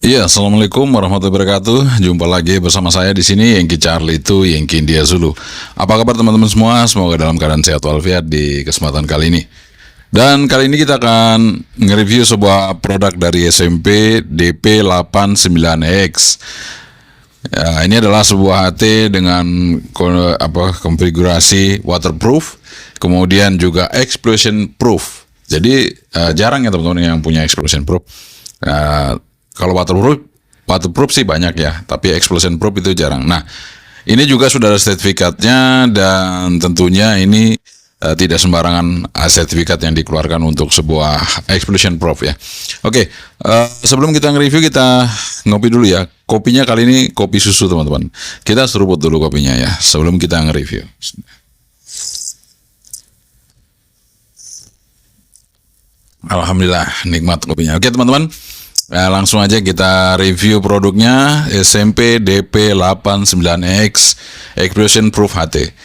Iya, assalamualaikum warahmatullahi wabarakatuh. Jumpa lagi bersama saya di sini, Yengki Charlie itu Yengki India Zulu. Apa kabar teman-teman semua? Semoga dalam keadaan sehat walafiat di kesempatan kali ini. Dan kali ini kita akan nge-review sebuah produk dari SMP DP89X. Ya, ini adalah sebuah HT dengan konfigurasi waterproof, kemudian juga explosion proof. Jadi jarang ya teman-teman yang punya explosion proof. Kalau waterproof sih banyak ya, tapi explosion proof itu jarang. Nah, ini juga sudah ada sertifikatnya dan tentunya ini tidak sembarangan sertifikat yang dikeluarkan untuk sebuah explosion proof ya. Oke, sebelum kita nge-review kita ngopi dulu ya. Kopinya kali ini kopi susu teman-teman. Kita seruput dulu kopinya ya sebelum kita nge-review. Alhamdulillah nikmat kopinya. Oke teman-teman. Nah, langsung aja kita review produknya SMP DP89X Explosion Proof HT.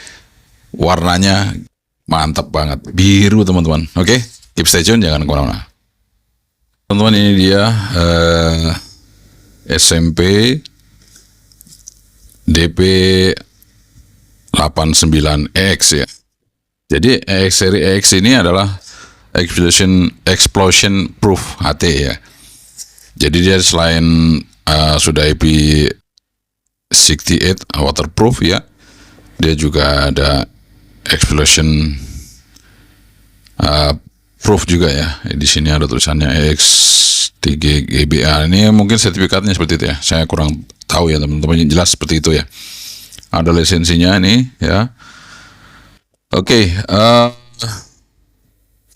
Warnanya mantap banget, biru teman-teman. Oke, keep stay tune, jangan kemana-mana. Teman-teman, ini dia SMP DP89X ya. Jadi seri X ini adalah Explosion Proof HT ya. Jadi dia selain sudah IP68 waterproof ya, dia juga ada explosion proof juga ya. Di sini ada tulisannya X3GBA. Ini mungkin sertifikatnya seperti itu ya. Saya kurang tahu ya teman-teman. Jelas seperti itu ya. Ada lisensinya nih ya. Oke,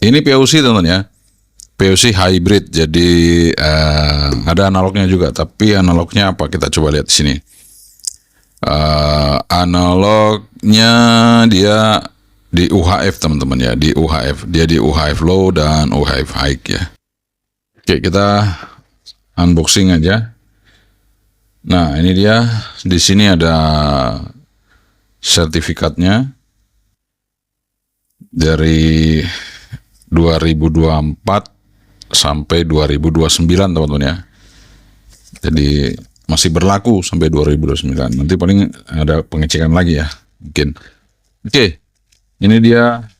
ini POC teman-teman ya. POC hybrid, jadi ada analognya juga, tapi analognya apa kita coba lihat di sini. Analognya dia di UHF teman-teman ya, di UHF, dia di UHF low dan UHF high ya. Oke, kita unboxing aja. Nah, ini dia, di sini ada sertifikatnya dari 2024 sampai 2029 teman-teman ya. Jadi masih berlaku sampai 2029. Nanti paling ada pengecekan lagi ya mungkin. Oke, ini dia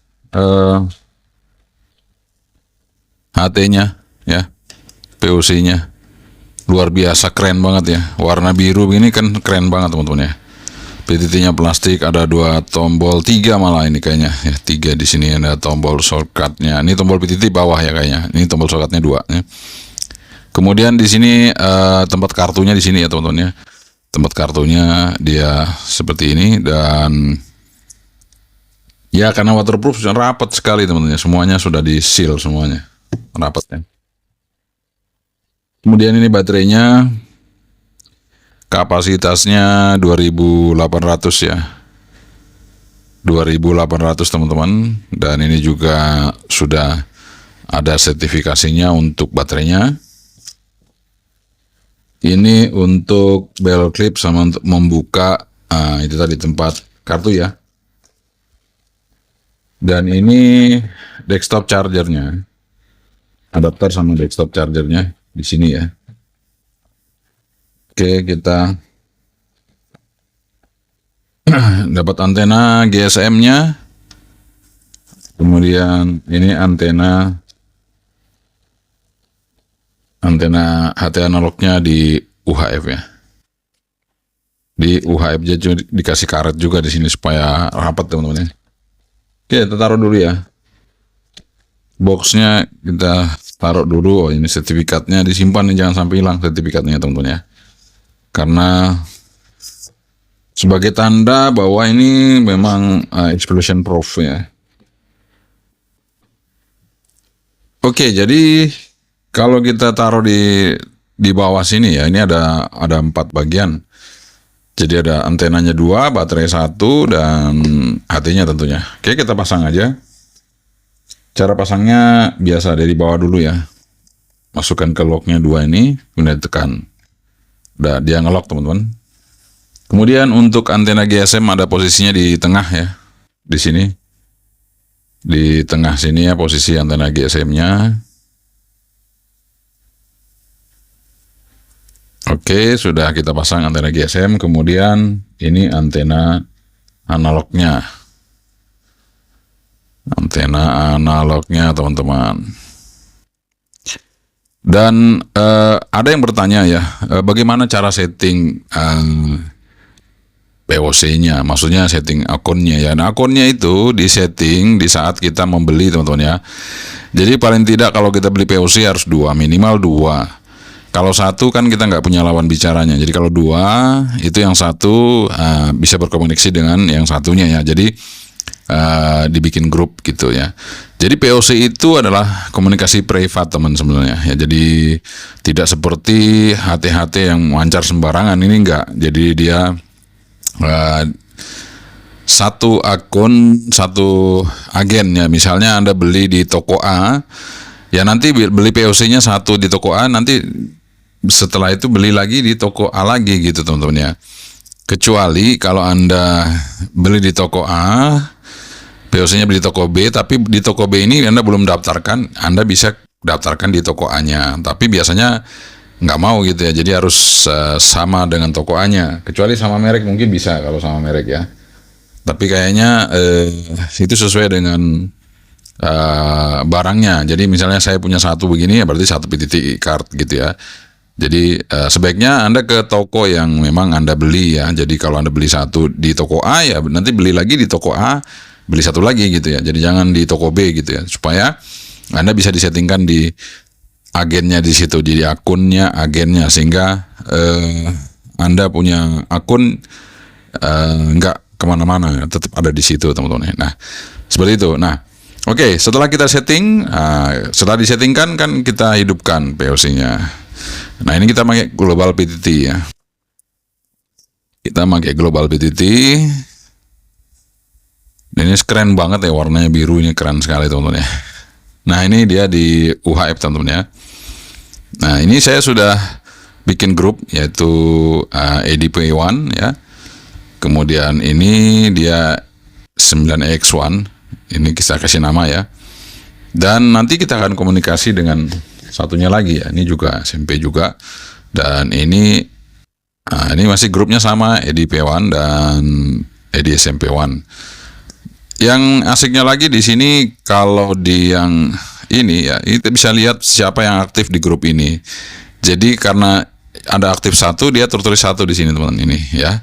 HT-nya ya, POC-nya luar biasa keren banget ya. Warna biru ini kan keren banget teman-teman ya. PTT-nya plastik, ada 2 tombol, 3 malah ini kayaknya ya, 3 di sini ada tombol shortcut-nya. Ini tombol PTT bawah ya kayaknya. Ini tombol shortcut-nya 2 ya. Kemudian di sini tempat kartunya di sini ya teman-teman ya. Tempat kartunya dia seperti ini dan ya karena waterproof rapat sekali teman-teman ya. Semuanya sudah di seal semuanya. Rapat ya. Kemudian ini baterainya, kapasitasnya 2800 ya, 2800 teman-teman. Dan ini juga sudah ada sertifikasinya untuk baterainya. Ini untuk bell clip sama untuk membuka itu tadi tempat kartu ya. Dan ini desktop chargernya, adapter sama desktop chargernya di sini ya. Oke, kita dapat antena GSM-nya. Kemudian ini antena HT analognya di UHF ya. Di UHF dikasih karet juga di sini supaya rapat teman-teman ya. Oke, kita taruh dulu ya. Boxnya kita taruh dulu. Oh, ini sertifikatnya disimpan nih, jangan sampai hilang sertifikatnya teman-teman ya. Karena sebagai tanda bahwa ini memang explosion proof ya. Oke, jadi kalau kita taruh di bawah sini ya, ini ada 4 bagian. Jadi ada antenanya 2, baterai 1 dan HT-nya tentunya. Oke, kita pasang aja. Cara pasangnya biasa dari bawah dulu ya. Masukkan ke locknya 2 ini, kemudian tekan. Udah dia ngelok teman-teman. Kemudian untuk antena GSM ada posisinya di tengah ya, di sini. Di tengah sini ya posisi antena GSM-nya. Oke, sudah kita pasang antena GSM, kemudian ini antena analognya. Antena analognya, teman-teman. Dan ada yang bertanya ya, bagaimana cara setting POC-nya, maksudnya setting akunnya ya. Nah, akunnya itu disetting di saat kita membeli, teman-teman ya. Jadi paling tidak kalau kita beli POC harus minimal dua. Kalau satu kan kita nggak punya lawan bicaranya. Jadi kalau dua, itu yang satu bisa berkomunikasi dengan yang satunya ya. Jadi dibikin grup gitu ya. Jadi POC itu adalah komunikasi privat, teman, sebenarnya ya. Jadi tidak seperti HT-HT yang mancar sembarangan, ini enggak. Jadi dia satu akun, satu agen ya. Misalnya Anda beli di toko A, ya nanti beli POC-nya satu di toko A, nanti setelah itu beli lagi di toko A lagi gitu, teman-teman ya. Kecuali kalau Anda beli di toko A, POC-nya beli di toko B, tapi di toko B ini Anda belum daftarkan, Anda bisa daftarkan di toko A-nya. Tapi biasanya nggak mau gitu ya, jadi harus sama dengan toko A-nya. Kecuali sama merek mungkin bisa kalau sama merek ya. Tapi kayaknya itu sesuai dengan barangnya. Jadi misalnya saya punya satu begini, ya berarti satu PTT card gitu ya. Jadi sebaiknya Anda ke toko yang memang Anda beli ya. Jadi kalau Anda beli satu di toko A, ya nanti beli lagi di toko A, beli satu lagi gitu ya. Jadi jangan di toko B gitu ya, supaya Anda bisa disettingkan di agennya di situ, jadi akunnya agennya, sehingga Anda punya akun nggak kemana-mana, tetap ada di situ, teman-teman. Nah, seperti itu. Nah, oke, setelah kita setting, setelah disettingkan kan kita hidupkan POC-nya. Nah, ini kita pakai global PTT ya. Kita pakai global PTT. Dan ini keren banget ya, warnanya biru, ini keren sekali, teman-teman ya. Nah, ini dia di UHF, teman-teman ya. Nah, ini saya sudah bikin grup, yaitu EDP1 ya. Kemudian ini dia 9X1, ini kita kasih nama ya. Dan nanti kita akan komunikasi dengan satunya lagi ya, ini juga SMP juga. Dan ini masih grupnya sama, EDP1 dan EDSMP1. Yang asiknya lagi di sini, kalau di yang ini ya, kita bisa lihat siapa yang aktif di grup ini. Jadi karena ada aktif satu, dia tertulis satu di sini, teman-teman, ini ya.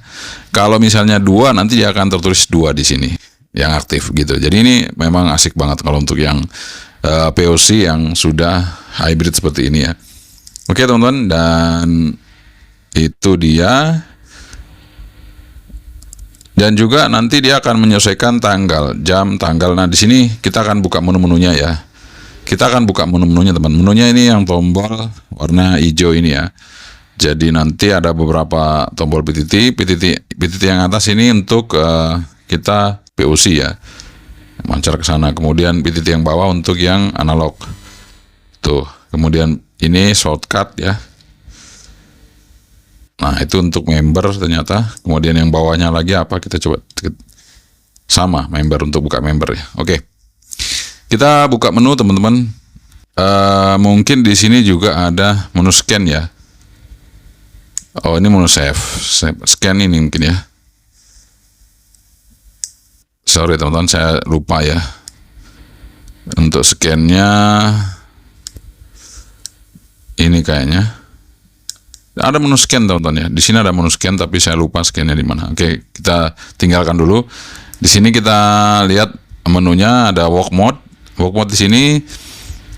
Kalau misalnya dua, nanti dia akan tertulis dua di sini yang aktif gitu. Jadi ini memang asik banget kalau untuk yang POC yang sudah hybrid seperti ini ya. Oke, teman-teman, dan itu dia. Dan juga nanti dia akan menyesuaikan tanggal, jam, tanggal. Nah, di sini kita akan buka menu-menunya ya. Kita akan buka menu-menunya, teman. Menunya ini yang tombol warna hijau ini ya. Jadi nanti ada beberapa tombol PTT yang atas ini untuk kita POC ya. Mancar ke sana. Kemudian PTT yang bawah untuk yang analog. Tuh. Kemudian ini shortcut ya. Nah, itu untuk member ternyata. Kemudian yang bawahnya lagi apa? Kita coba sama member, untuk buka member ya. Oke. Kita buka menu, teman-teman. Mungkin di sini juga ada menu scan ya. Oh, ini menu save. Scan ini mungkin ya. Sorry, teman-teman, saya lupa ya. Untuk scan-nya ini kayaknya. Ada menu scan, teman-teman ya. Di sini ada menu scan, tapi saya lupa scan-nya di mana. Oke, kita tinggalkan dulu. Di sini kita lihat menunya, ada work mode. Work mode di sini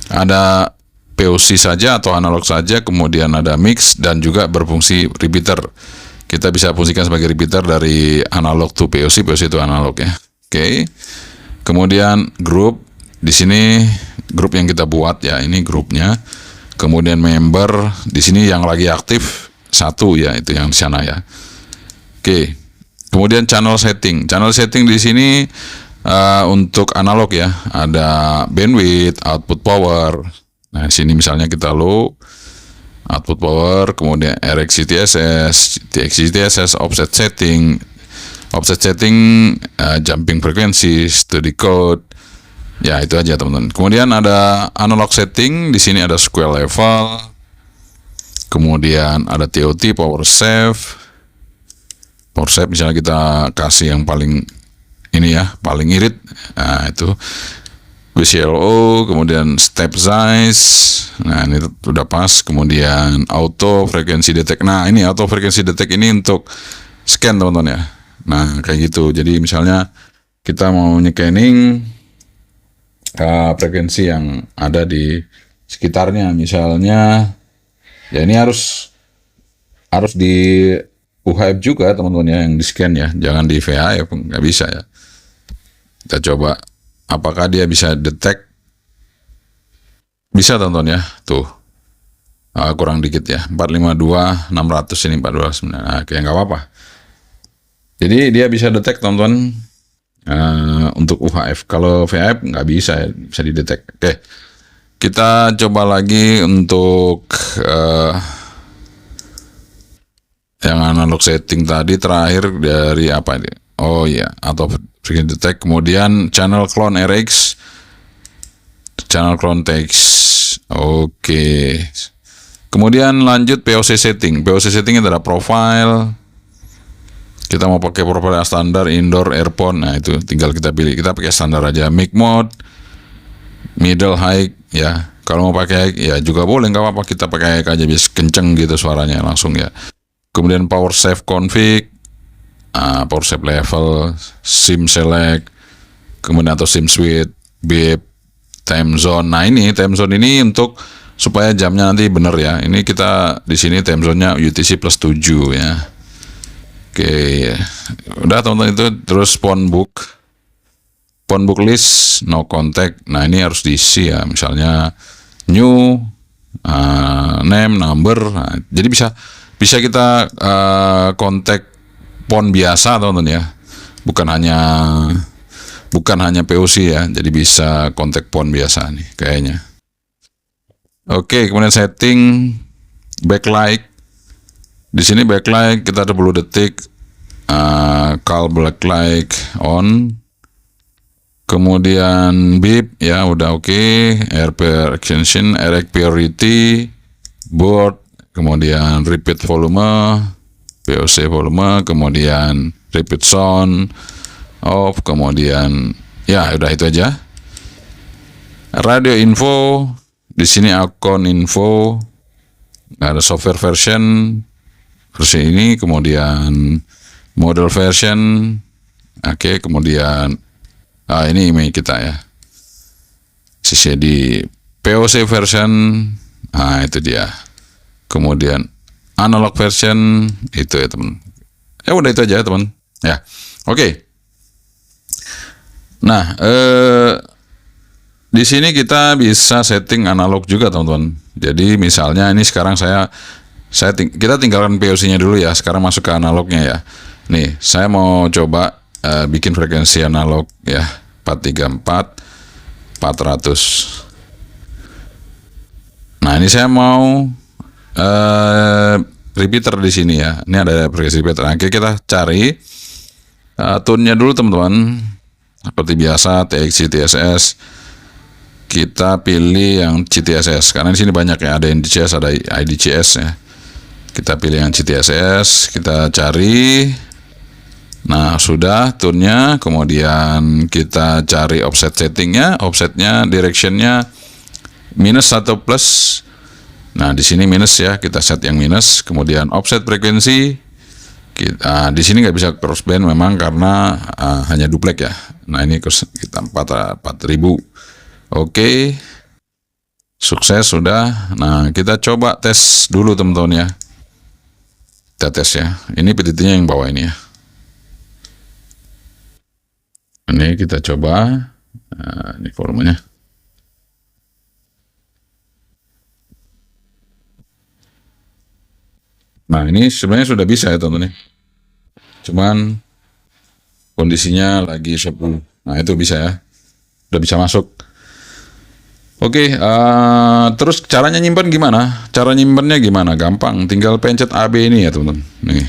ada POC saja atau analog saja, kemudian ada mix dan juga berfungsi repeater. Kita bisa fungsikan sebagai repeater dari analog to POC, POC itu analog ya. Oke. Kemudian grup, di sini grup yang kita buat ya, ini grupnya. Kemudian member, di sini yang lagi aktif satu ya, itu yang di sana ya. Oke. Kemudian channel setting. Channel setting di sini untuk analog ya, ada bandwidth, output power. Nah, sini misalnya kita low, output power, kemudian RxCTSS, TxCTSS, offset setting, jumping frequency, study code. Ya, itu aja, teman-teman. Kemudian ada analog setting, di sini ada square level. Kemudian ada TOT, power save. Power save misalnya kita kasih yang paling ini ya, paling irit. Nah, itu VCLO, kemudian step size. Nah, ini udah pas. Kemudian auto frequency detect. Nah, ini auto frequency detect ini untuk scan teman-teman ya. Nah, kayak gitu. Jadi misalnya kita mau nyekening frekuensi yang ada di sekitarnya. Misalnya ya ini harus di UHF juga teman-teman ya, yang di scan ya, jangan di VHF, nggak bisa ya. Kita coba apakah dia bisa detect. Bisa teman-teman ya, tuh kurang dikit ya, 452 600 ini 429. Nah, kayak nggak apa-apa. Jadi dia bisa detect teman-teman untuk UHF. Kalau VHF nggak bisa ya, bisa didetek. Oke, kita coba lagi untuk yang analog setting tadi terakhir dari apa ini? Oh iya, atau frequency detect. Kemudian channel clone RX, channel clone text. Oke. Kemudian lanjut POC setting. POC setting itu ada profile. Kita mau pakai profile standar, indoor, earphone. Nah, itu tinggal kita pilih. Kita pakai standar aja. Mic mode, middle, high ya. Kalau mau pakai high ya juga boleh, nggak apa-apa. Kita pakai high aja, biar kenceng gitu suaranya langsung ya. Kemudian power save config, power save level, sim select, kemudian atau sim switch, beep, time zone. Nah, ini time zone ini untuk supaya jamnya nanti bener ya. Ini kita di sini time zone-nya UTC plus 7 ya. Oke, udah teman-teman itu. Terus phone book list, no contact. Nah, ini harus diisi ya. Misalnya new, name, number. Nah, jadi bisa kita kontak phone biasa teman-teman ya. Bukan hanya POC ya. Jadi bisa kontak phone biasa nih kayaknya. Oke, kemudian setting backlight. Di sini backlight kita ada 10 detik. Call backlight on. Kemudian beep ya udah oke. RP extension, RX priority, board, kemudian repeat volume, POC volume, kemudian repeat sound off, kemudian ya udah itu aja. Radio info. Di sini akun info, ada software versi ini, kemudian model version, oke, kemudian ini email kita ya, sisi di POC version, nah itu dia, kemudian analog version itu ya teman. Ya udah itu aja teman ya. Oke. Nah, di sini kita bisa setting analog juga teman-teman. Jadi misalnya ini sekarang kita tinggalkan POC-nya dulu ya. Sekarang masuk ke analognya ya. Nih, saya mau coba bikin frekuensi analog ya, 434 400. Nah, ini saya mau repeater di sini ya. Ini ada frekuensi repeater. Oke, kita cari tune-nya dulu teman-teman. Seperti biasa TXT TSS. Kita pilih yang CTSS karena di sini banyak ya, ada NDCS, ada IDCS ya. Kita pilih yang CTSS, kita cari. Nah, sudah tune-nya, kemudian kita cari offset settingnya, offsetnya, directionnya minus atau plus. Nah, di sini minus ya, kita set yang minus. Kemudian offset frekuensi, di sini nggak bisa crossband memang karena hanya duplek ya. Nah, ini kita 4000. Oke, sukses sudah. Nah, kita coba tes dulu teman-teman ya. Kita tes ya. Ini PTT-nya yang bawah ini ya. Ini kita coba. Nah, ini volumenya. Nah, ini sebenarnya sudah bisa ya teman-teman. Cuman kondisinya lagi 10. Nah, itu bisa ya. Udah bisa masuk. Oke, terus caranya nyimpan gimana? Cara nyimpannya gimana? Gampang, tinggal pencet AB ini ya teman-teman. Nih.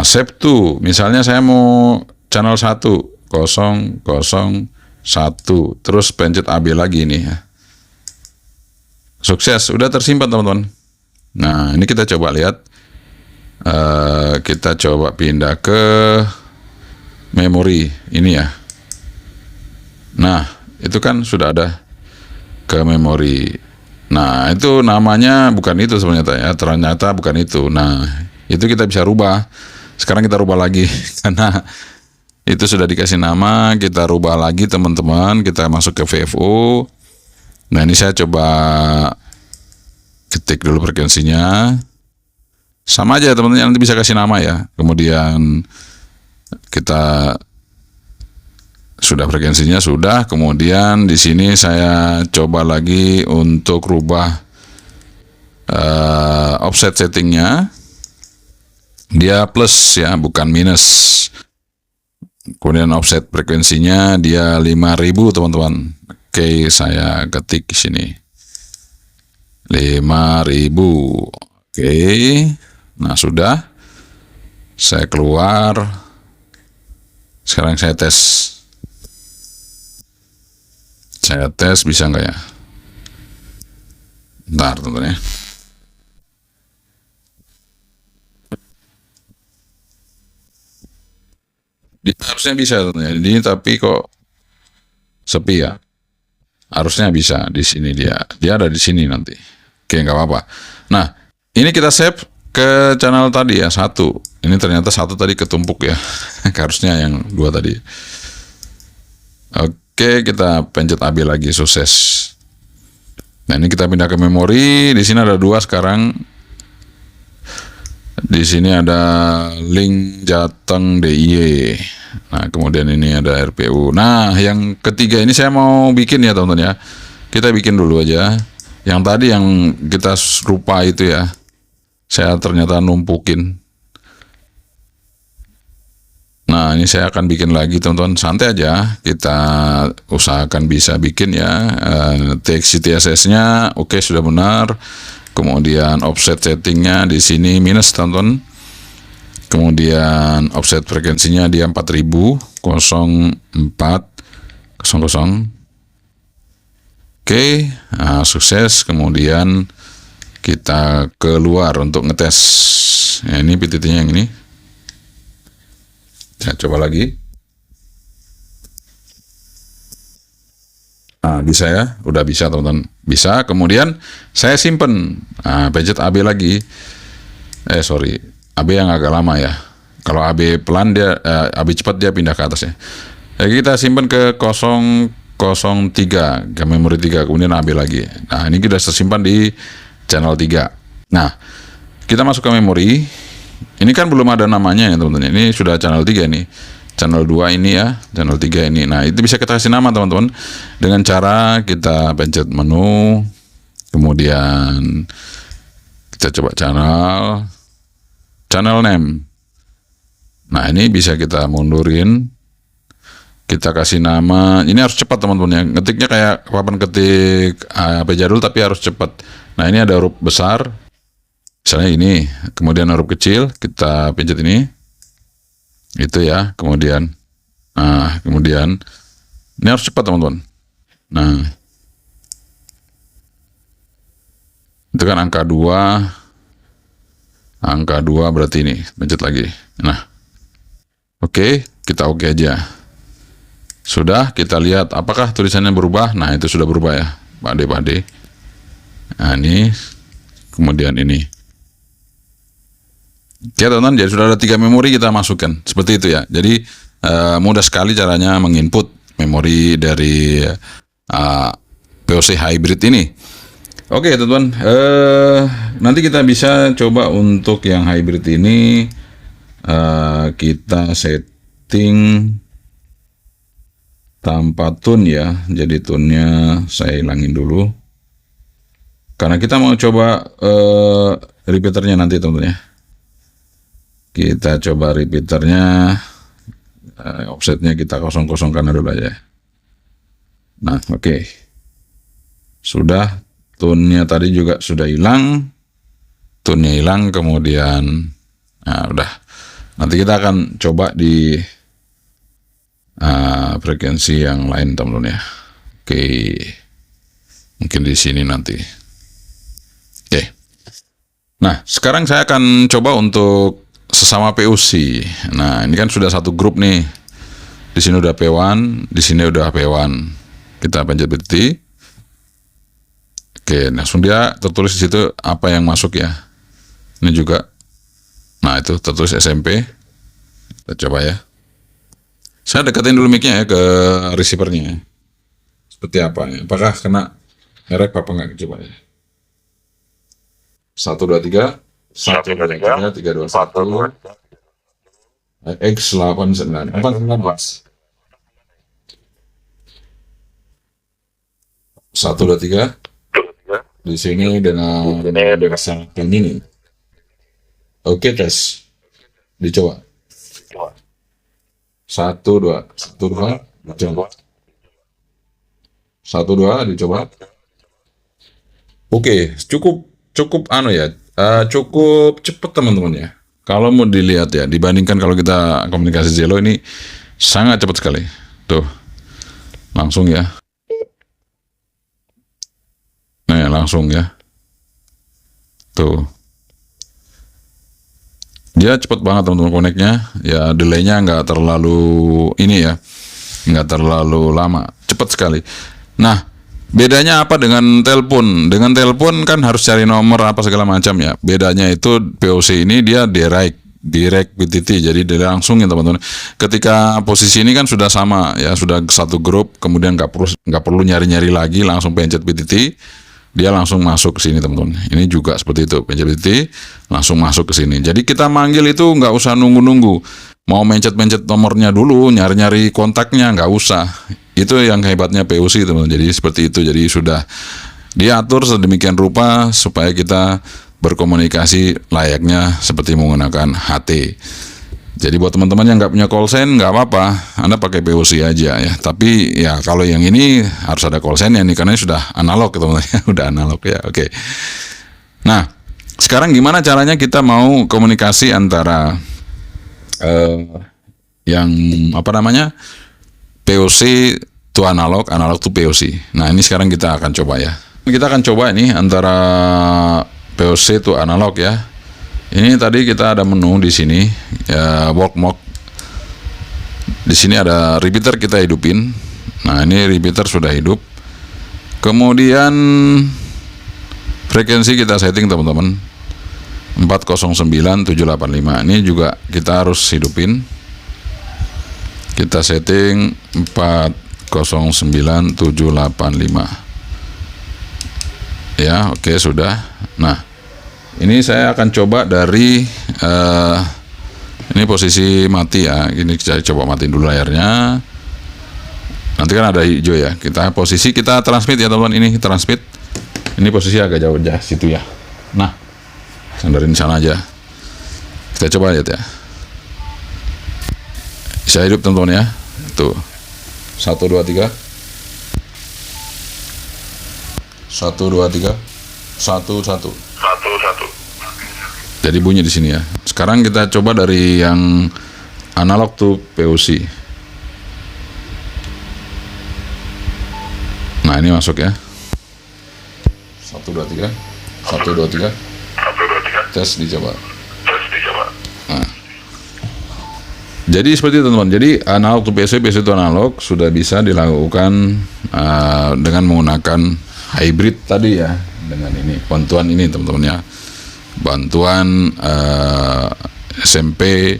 Save to. Misalnya saya mau channel 1 001, terus pencet AB lagi nih ya. sukses, udah tersimpan teman-teman. Nah, ini kita coba lihat. Kita coba pindah ke memori ini ya. Nah, itu kan sudah ada ke memori. Nah, itu namanya bukan itu sebenarnya ya. Ternyata bukan itu. Nah, itu kita bisa rubah. Sekarang kita rubah lagi karena itu sudah dikasih nama. Kita rubah lagi teman-teman. Kita masuk ke VFO. Nah, ini saya coba ketik dulu frekuensinya. Sama aja teman-teman, nanti bisa kasih nama ya. Kemudian kita sudah frekuensinya sudah. Kemudian di sini saya coba lagi untuk rubah offset settingnya. Dia plus ya, bukan minus. Kemudian offset frekuensinya dia 5000 teman-teman. Oke, saya ketik di sini 5000. Oke. Nah, sudah. Saya keluar. Sekarang saya tes. Saya tes bisa nggak ya? Bentar, teman-teman ya. Harusnya bisa, teman-teman. Ini tapi kok sepi ya? Harusnya bisa di sini dia. Dia ada di sini nanti. Oke, nggak apa-apa. Nah, ini kita save ke channel tadi ya, 1. Ini ternyata 1 tadi ketumpuk ya. Harusnya yang 2 tadi. Oke, kita pencet AB lagi, sukses. Nah, ini kita pindah ke memori. Di sini ada 2 sekarang. Di sini ada link Jateng DIY. Nah, kemudian ini ada RPU. Nah, yang ketiga ini saya mau bikin ya teman-teman ya. Kita bikin dulu aja. Yang tadi yang kita rupa itu ya. Saya ternyata numpukin. Nah, ini saya akan bikin lagi teman-teman. Santai aja. Kita usahakan bisa bikin ya. TXT TSS-nya oke, sudah benar. Kemudian offset settingnya di sini minus teman-teman. Kemudian offset frekuensinya dia 4000 0400. Oke, nah, sukses. Kemudian kita keluar untuk ngetes. Nah, ini PTT-nya yang ini. Saya coba lagi. Nah, bisa ya, udah bisa teman-teman. Bisa. Kemudian saya simpen. Nah, pencet AB lagi. AB yang agak lama ya. Kalau AB pelan dia, AB cepat dia pindah ke atas ya. Jadi kita simpen ke 003 ke memori 3, kemudian AB lagi. Nah, ini kita tersimpan di channel 3. Nah, kita masuk ke memori. Ini kan belum ada namanya ya teman-teman. Ini sudah channel 3 nih. Channel 2 ini ya, channel 3 ini. Nah, itu bisa kita kasih nama teman-teman dengan cara kita pencet menu, kemudian kita coba channel name. Nah, ini bisa kita mundurin. Kita kasih nama. Ini harus cepat teman-teman ya. Ngetiknya kayak papan ketik HP jadul tapi harus cepat. Nah, ini ada huruf besar. Misalnya ini, kemudian huruf kecil, kita pencet ini. Itu ya, kemudian. Nah, kemudian ini harus cepat teman-teman. Nah, itu kan angka 2. Angka 2 berarti ini, pencet lagi. Nah, oke, kita oke aja. Sudah, kita lihat apakah tulisannya berubah. Nah, itu sudah berubah ya, Pak Ade. Nah, ini, kemudian ini. Oke teman-teman, jadi sudah ada 3 memori kita masukkan. Seperti itu ya. Jadi mudah sekali caranya menginput memori dari POC hybrid ini. Oke teman-teman, nanti kita bisa coba untuk yang hybrid ini. Kita setting tanpa tune ya. Jadi tune-nya saya hilangin dulu. Karena kita mau coba repeaternya nanti teman-teman ya. Kita coba repeaternya, offsetnya kita kosong-kosongkan dulu aja. Nah, oke. Sudah, tune-nya tadi juga sudah hilang. Tune-nya hilang, kemudian, nah udah. Nanti kita akan coba di frekuensi yang lain teman-teman ya. Oke. Mungkin di sini nanti. Nah, sekarang saya akan coba untuk sesama POC. Nah, ini kan sudah satu grup nih. Di sini udah P1, di sini udah P1. Kita pencet BTT. Oke, langsung dia tertulis di situ apa yang masuk ya. Ini juga. Nah, itu tertulis SMP. Kita coba ya. Saya deketin dulu mic-nya ya ke receiver-nya. Seperti apa ya? Apakah kena merek apa enggak? Coba ya. 1 2 3 1 2 3 3 2 1 X89 14 1 2 3 di sini dengan sangat ini. Oke, tes dicoba 1 2 1 2 dicoba 1 2 dicoba. Oke, cukup anu ya, cukup cepet teman-teman ya. Kalau mau dilihat ya, dibandingkan kalau kita komunikasi Zelo ini sangat cepat sekali. Tuh, langsung ya. Nah, langsung ya. Tuh. Dia cepet banget teman-teman koneknya. Ya, delaynya nggak terlalu ini ya, nggak terlalu lama, cepet sekali. Nah, bedanya apa dengan telepon? Dengan telepon kan harus cari nomor apa segala macam ya. Bedanya itu POC ini dia direct BTT, jadi dia langsung ya teman-teman. Ketika posisi ini kan sudah sama ya, sudah satu grup, kemudian nggak perlu nyari-nyari lagi, langsung pencet BTT, dia langsung masuk ke sini teman-teman. Ini juga seperti itu, pencet BTT langsung masuk ke sini. Jadi kita manggil itu nggak usah nunggu-nunggu. Mau mencet-mencet nomornya dulu, nyari-nyari kontaknya nggak usah. Itu yang hebatnya POC teman-teman. Jadi seperti itu. Jadi sudah diatur sedemikian rupa supaya kita berkomunikasi layaknya seperti menggunakan HT. Jadi buat teman-teman yang nggak punya call sign nggak apa-apa, Anda pakai POC aja ya. Tapi ya kalau yang ini harus ada call sign ya nih, karena sudah analog teman-teman. Udah analog ya. Oke. Nah, sekarang gimana caranya kita mau komunikasi antara yang apa namanya? POC to analog, analog to POC. Nah, ini sekarang kita akan coba ya. Kita akan coba ini antara POC to analog ya. Ini tadi kita ada menu di sini ya, work mode. Di sini ada repeater, kita hidupin. Nah, ini repeater sudah hidup. Kemudian frekuensi kita setting teman-teman 409785. Ini juga kita harus hidupin. Kita setting 409785 ya. Oke, sudah. Nah, ini saya akan coba dari ini posisi mati ya. Ini saya coba matiin dulu layarnya. Nanti kan ada hijau ya. Kita transmit ya teman-teman. Ini transmit. Ini posisi agak jauh aja situ ya. Nah, sandarin sana aja. Kita coba lihat ya. Bisa hidup teman-teman ya. Tuh. 1 2 3. 1 2 3. 1 1. Jadi bunyi di sini ya. Sekarang kita coba dari yang analog to POC. Nah, ini masuk ya. 1 2 3. 1 2 3. Tes dicoba. Nah. Jadi seperti itu teman-teman. Jadi analog to POC, POC to analog sudah bisa dilakukan dengan menggunakan hybrid tadi ya. Dengan ini bantuan ini teman-teman ya. Bantuan SMP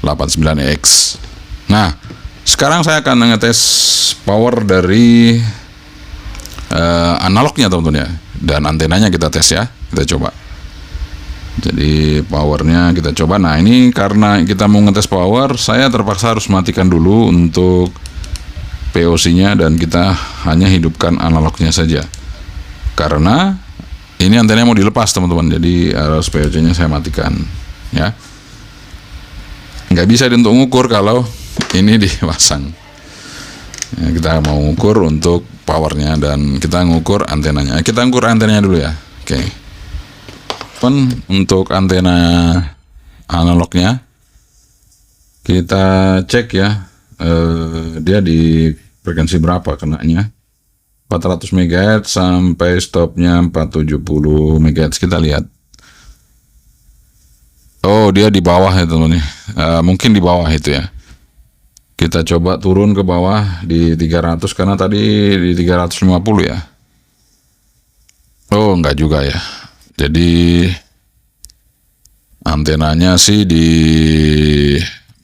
89X. Nah, sekarang saya akan ngetes power dari analognya teman-teman ya. Dan antenanya kita tes ya. Kita coba. Jadi powernya kita coba. Nah, ini karena kita mau ngetes power, saya terpaksa harus matikan dulu untuk POC-nya dan kita hanya hidupkan analognya saja. Karena ini antenanya mau dilepas teman-teman, jadi harus POC-nya saya matikan ya. Nggak bisa untuk ngukur kalau ini dipasang ya, kita mau ngukur untuk powernya dan kita ngukur antenanya. Kita ngukur antenanya dulu ya. Oke. Untuk antena analognya kita cek ya, dia di frekuensi berapa kenanya. 400 MHz sampai stopnya 470 MHz. Kita lihat Oh, dia di bawah ya teman nih. Mungkin di bawah itu ya. Kita coba turun ke bawah di 300 karena tadi di 350 ya. Oh, enggak juga ya. Jadi antenanya sih di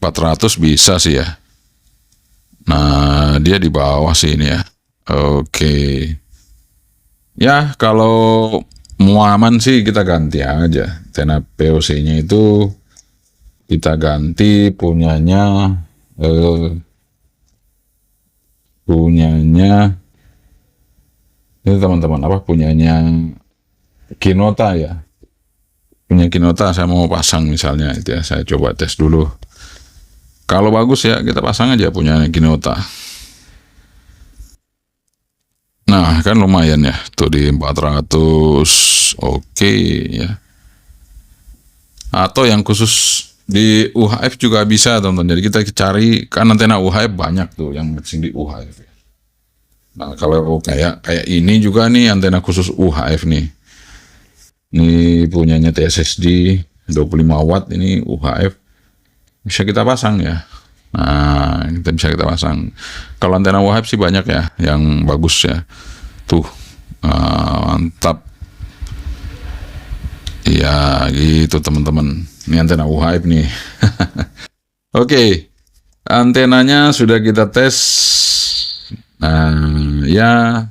400 bisa sih ya. Nah, dia di bawah sih ini ya. Oke. Ya, kalau mau aman sih kita ganti aja. Antena POC-nya itu kita ganti eh, punyanya ini teman-teman apa punyanya Kinota ya. Punya Kinota saya mau pasang misalnya itu ya. Saya coba tes dulu. Kalau bagus ya kita pasang aja punya Kinota. Nah, kan lumayan ya. Tuh di 400. Oke ya. Atau yang khusus di UHF juga bisa, teman-teman. Jadi kita cari kan antena UHF banyak tuh yang matching di UHF. Nah, kalau kayak ini juga nih antena khusus UHF nih. Ini punyanya TSSD 25 watt ini UHF. Bisa kita pasang ya. Nah, kita pasang. Kalau antena UHF sih banyak ya yang bagus ya. Tuh, mantap. Iya, gitu teman-teman. Ini antena UHF nih. Oke, antenanya sudah kita tes. Nah, ya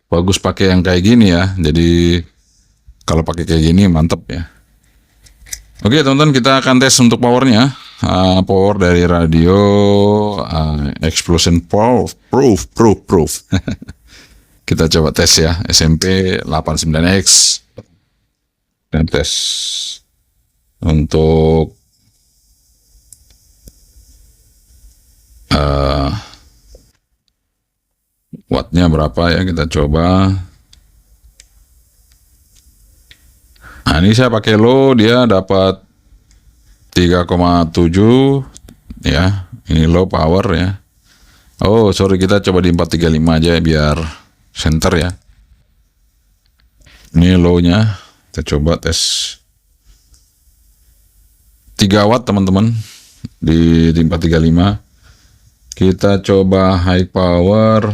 bagus pakai yang kayak gini ya. Jadi kalau pakai kayak gini mantep ya. Oke teman-teman, kita akan tes untuk powernya. Power dari radio Explosion Proof. Kita coba tes ya, SMP 89X. Dan tes untuk wattnya berapa ya, kita coba. Nah, ini saya pakai low, dia dapat 3,7 ya. Ini low power ya. Oh, sorry, kita coba di 435 aja ya, biar center ya. Ini low-nya. Kita coba tes 3 watt teman-teman di 435. Kita coba high power.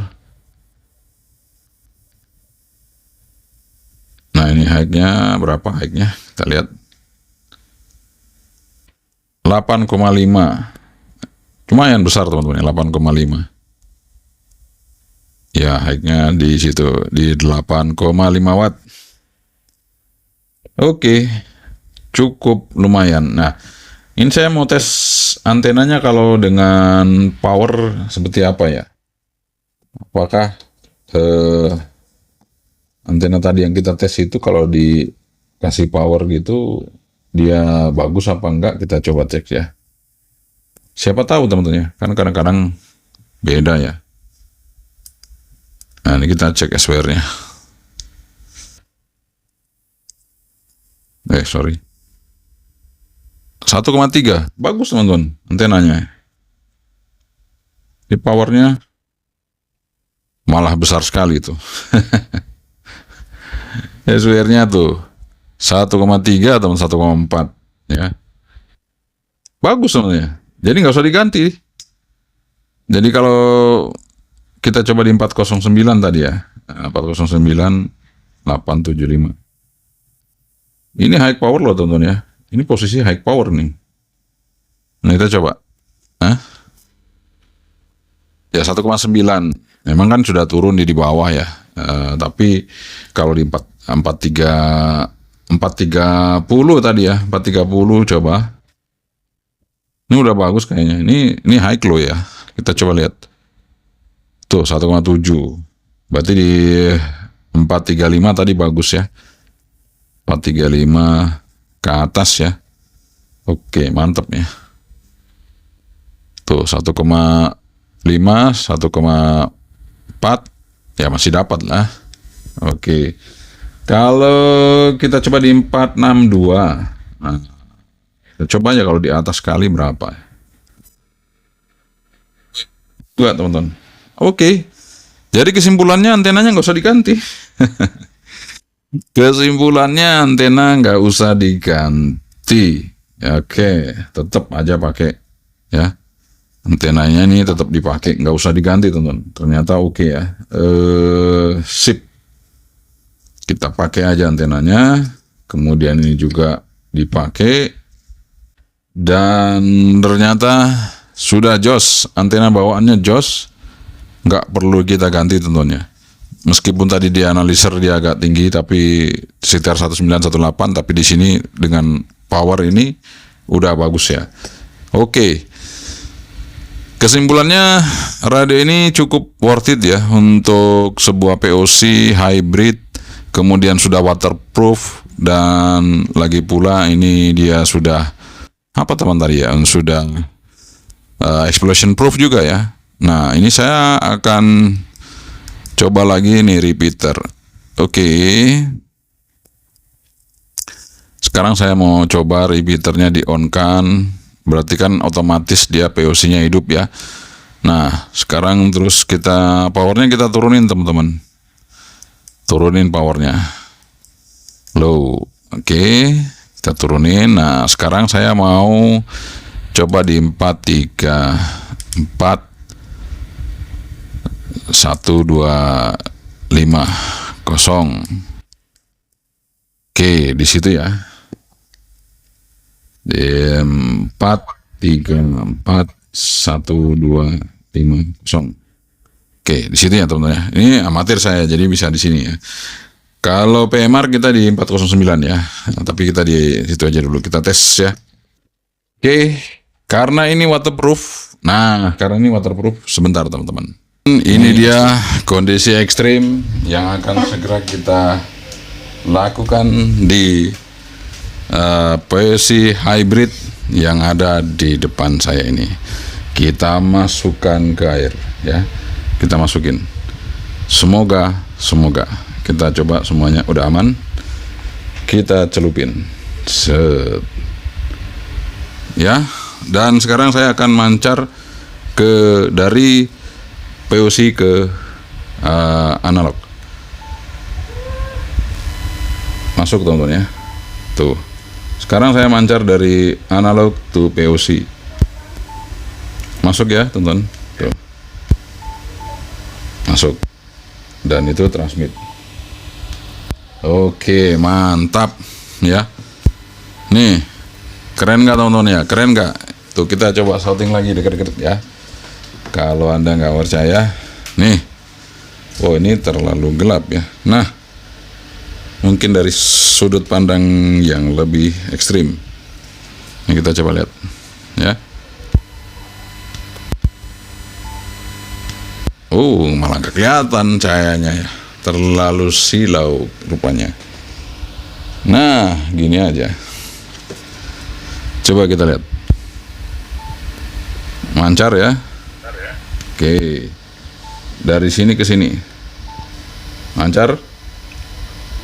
Nah, ini high-nya berapa high-nya? Kita lihat 8,5. Lumayan besar teman-teman, 8,5. Ya, high-nya di situ di 8,5 watt. Oke, cukup lumayan. Nah, ini saya mau tes antenanya kalau dengan power seperti apa ya? Apakah antena tadi yang kita tes itu kalau dikasih power gitu dia bagus apa enggak, kita coba cek ya. Siapa tahu teman-teman ya, kan kadang-kadang beda ya. Nah, ini kita cek SWR-nya. Sorry. 1,3. Bagus teman-teman antenanya. Di powernya malah besar sekali tuh. SWR-nya tuh 1,3 atau 1,4 ya. Bagus sebenarnya. Jadi nggak usah diganti. Jadi kalau kita coba di 409 tadi ya. 409 875. Ini high power loh teman-teman ya. Ini posisi high power nih. Nah, kita coba. Ya 1,9. Memang kan sudah turun di bawah ya. Tapi kalau di 430 tadi ya, 430 coba. Ini udah bagus kayaknya. Ini high low ya. Kita coba lihat. Tuh 1,7. Berarti di 435 tadi bagus ya. 435 ke atas ya. Oke, mantap ya. Tuh 1,5, 1,4 ya masih dapat lah. Oke. Kalau kita coba di 462. Nah, kita coba aja kalau di atas kali berapa. Dua teman-teman. Oke. Jadi kesimpulannya antenanya nggak usah diganti. Kesimpulannya antena nggak usah diganti. Oke, tetap aja pakai ya. Antenanya ini tetap dipakai, nggak usah diganti teman-teman. Ternyata oke ya. Sip. Kita pakai aja antenanya. Kemudian ini juga dipakai. Dan ternyata sudah jos. Antena bawaannya jos. Nggak perlu kita ganti tentunya. Meskipun tadi di analiser dia agak tinggi, tapi sekitar 1918, tapi di sini dengan power ini udah bagus ya. Oke. Kesimpulannya, radio ini cukup worth it ya untuk sebuah POC hybrid, kemudian sudah waterproof, dan lagi pula ini dia sudah apa teman tadi ya, sudah explosion proof juga ya. Nah, ini saya akan coba lagi nih repeater. Oke. Sekarang saya mau coba repeaternya di on kan. Berarti kan otomatis dia POC-nya hidup ya. Nah, sekarang terus powernya kita turunin teman-teman. Turunin powernya. Low. Oke. Kita turunin. Nah, sekarang saya mau coba di 4, 3, 4, 1, 2, 5, 0. Oke, di situ ya. Di 4, 3, 4, 1, 2, 5, 0. Oke, di situ ya teman-teman ya. Ini amatir saya, jadi bisa di sini ya. Kalau PMR kita di 409 ya. Nah, tapi kita di situ aja dulu, kita tes ya. Oke, karena ini waterproof. Nah, karena ini waterproof, sebentar teman-teman. Ini dia kondisi ekstrim yang akan segera kita lakukan di POC hybrid yang ada di depan saya ini. Kita masukkan ke air ya. Kita masukin. Semoga kita coba semuanya udah aman. Kita celupin. Set. Ya, dan sekarang saya akan mancar dari POC ke analog. Masuk teman-teman ya. Tuh. Sekarang saya mancar dari analog to POC. Masuk ya teman-teman. Tuh. Masuk. Dan itu transmit. Oke, mantap ya. Nih, keren nggak teman-teman ya? Keren nggak? Tuh, kita coba shouting lagi dekat-dekat ya. Kalau Anda nggak percaya, nih. Oh, ini terlalu gelap ya. Nah, mungkin dari sudut pandang yang lebih ekstrim. Ini kita coba lihat ya. Oh, malah gak kelihatan cahayanya ya. Terlalu silau rupanya. Nah, gini aja. Coba kita lihat. Mancar ya. Oke. Dari sini ke sini. Mancar.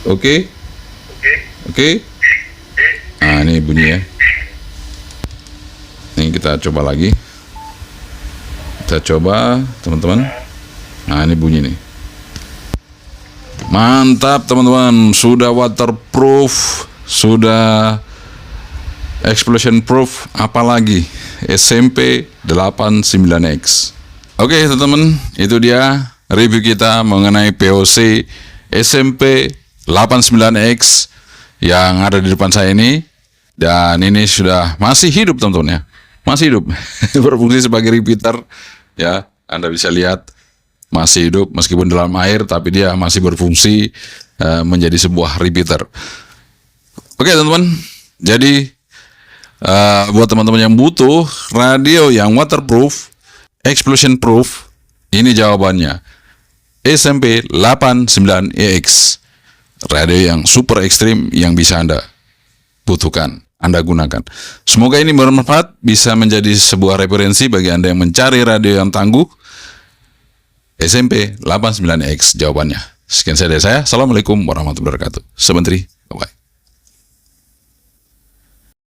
Oke. Nah, ini bunyi ya. Ini kita coba lagi. Kita coba, teman-teman. Nah, ini bunyi nih. Mantap, teman-teman. Sudah waterproof, sudah explosion proof, apalagi SMP 89X. Oke, teman-teman, itu dia review kita mengenai POC SMP 89X yang ada di depan saya ini. Dan ini sudah masih hidup teman-teman ya. Masih hidup. Berfungsi sebagai repeater ya. Anda bisa lihat masih hidup meskipun dalam air, tapi dia masih berfungsi menjadi sebuah repeater. Oke teman-teman. Jadi buat teman-teman yang butuh radio yang waterproof, explosion proof, ini jawabannya. SMP 89EX. Radio yang super ekstrim yang bisa Anda butuhkan, Anda gunakan. Semoga ini bermanfaat, bisa menjadi sebuah referensi bagi Anda yang mencari radio yang tangguh. SMP 89X jawabannya. Sekian dari saya. Assalamualaikum warahmatullahi wabarakatuh. Sementri, bye-bye.